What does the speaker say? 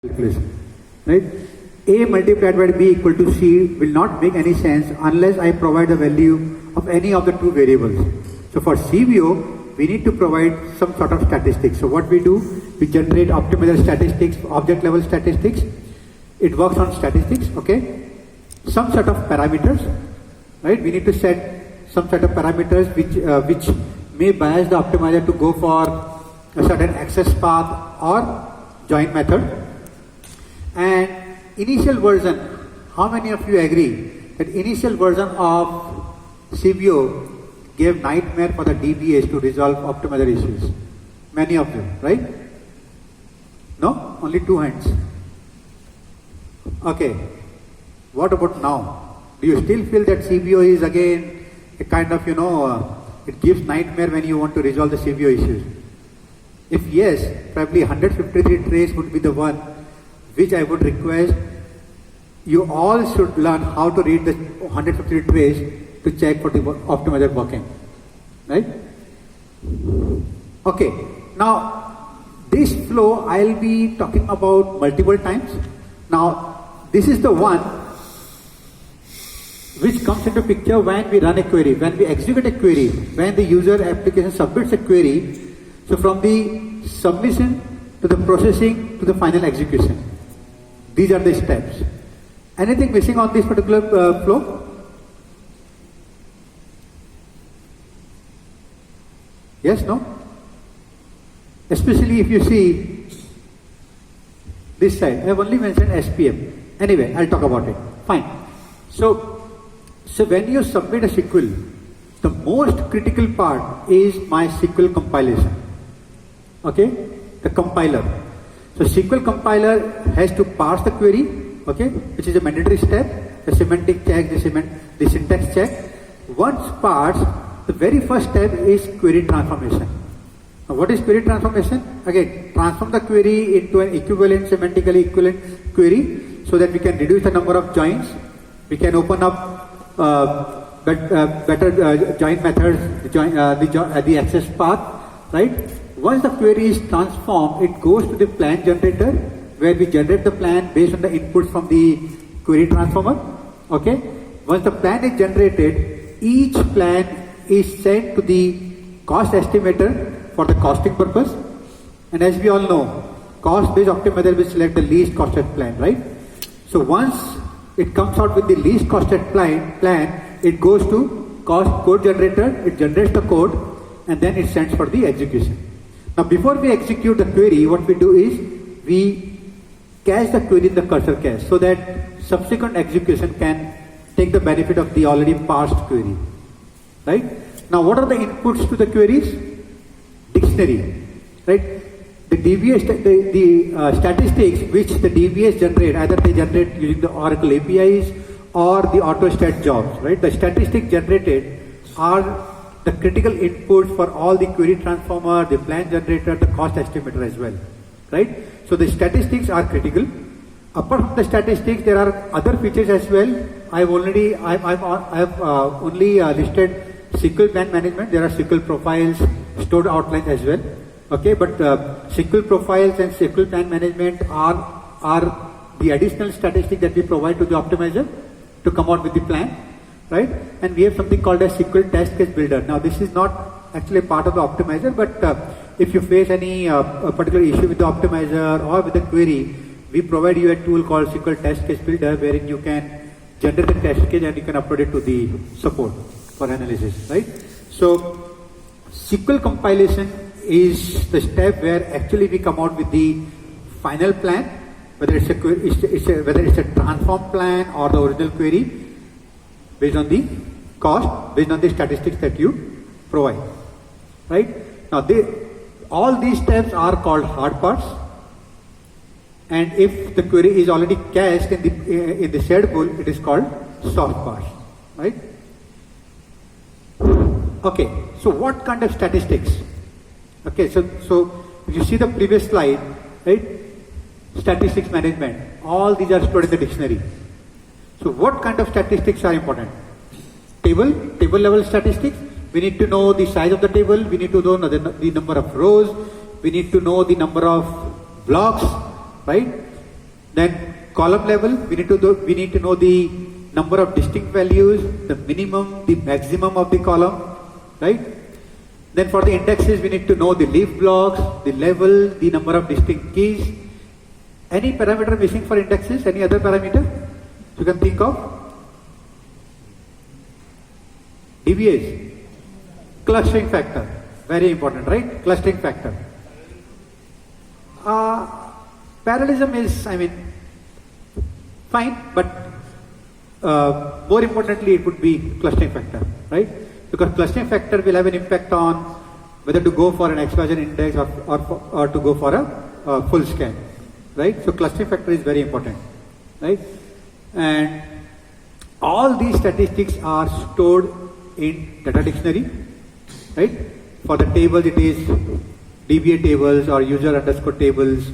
calculation, right? A multiplied by B equal to C will not make any sense unless I provide the value of any of the two variables. So for CBO, we need to provide some sort of statistics. So what we do, we generate optimizer statistics, object level statistics. It works on statistics, okay? Some sort of parameters, right? We need to set some sort of parameters which may bias the optimizer to go for a certain access path or join method. And initial version, how many of you agree that initial version of CBO gave nightmare for the DBAs to resolve optimizer issues? Many of them, right? No? Only two hands. Okay. What about now? Do you still feel that CBO is again a kind of, it gives nightmare when you want to resolve the CBO issues? If yes, probably 153 trace would be the one which I would request you all should learn how to read the 153 trace to check for the optimizer working, right? Okay, now this flow I'll be talking about multiple times. Now this is the one which comes into picture when we run a query, when we execute a query, when the user application submits a query. So from the submission to the processing to the final execution. These are the steps. Anything missing on this particular flow? Yes, no? Especially if you see this side. I have only mentioned SPM. Anyway, I'll talk about it. Fine. So when you submit a SQL, the most critical part is my SQL compilation. Okay? The compiler. So SQL compiler has to parse the query, okay, which is a mandatory step, the semantic check, the syntax check. Once parsed, the very first step is query transformation. Now what is query transformation? Again, transform the query into an equivalent, semantically equivalent query so that we can reduce the number of joins. We can open up better join methods, the access path, right? Once the query is transformed, it goes to the plan generator where we generate the plan based on the inputs from the query transformer. Okay. Once the plan is generated, each plan is sent to the cost estimator for the costing purpose. And as we all know, cost-based optimizer will select the least costed plan, right? So once it comes out with the least costed plan, it goes to cost code generator, it generates the code, and then it sends for the execution. Now before we execute the query, what we do is we cache the query in the cursor cache so that subsequent execution can take the benefit of the already parsed query. Right? Now what are the inputs to the queries? Dictionary. Right? The DBA statistics which the DBAs generate, either they generate using the Oracle APIs or the AutoStat jobs. Right? The statistics generated are the critical inputs for all the query transformer, the plan generator, the cost estimator as well, right? So the statistics are critical. Apart from the statistics, there are other features as well. I have only listed SQL plan management. There are SQL profiles, stored outlines as well. Okay, but SQL profiles and SQL plan management are the additional statistics that we provide to the optimizer to come out with the plan. Right? And we have something called a SQL test case builder. Now this is not actually part of the optimizer, but if you face any particular issue with the optimizer or with the query, we provide you a tool called SQL test case builder wherein you can generate the test case and you can upload it to the support for analysis, right? So SQL compilation is the step where actually we come out with the final plan, whether it's a transform plan or the original query, based on the cost, based on the statistics that you provide, right? Now, all these steps are called hard parts, and if the query is already cached in the shared pool, it is called soft parts, right? Okay, so what kind of statistics? Okay, so if you see the previous slide, right? Statistics management, all these are stored in the dictionary. So what kind of statistics are important? Table level statistics. We need to know the size of the table. We need to know the number of rows. We need to know the number of blocks, right? Then column level, we need to know the number of distinct values, the minimum, the maximum of the column, right? Then for the indexes, we need to know the leaf blocks, the level, the number of distinct keys. Any parameter missing for indexes? Any other parameter you can think of? DBAs, clustering factor, very important, right? Clustering factor. Parallelism is, fine, but more importantly, it would be clustering factor, right? Because clustering factor will have an impact on whether to go for an XYZ index or to go for a full scan, right? So clustering factor is very important, right? And all these statistics are stored in data dictionary, right? For the tables, it is DBA tables or user underscore tables,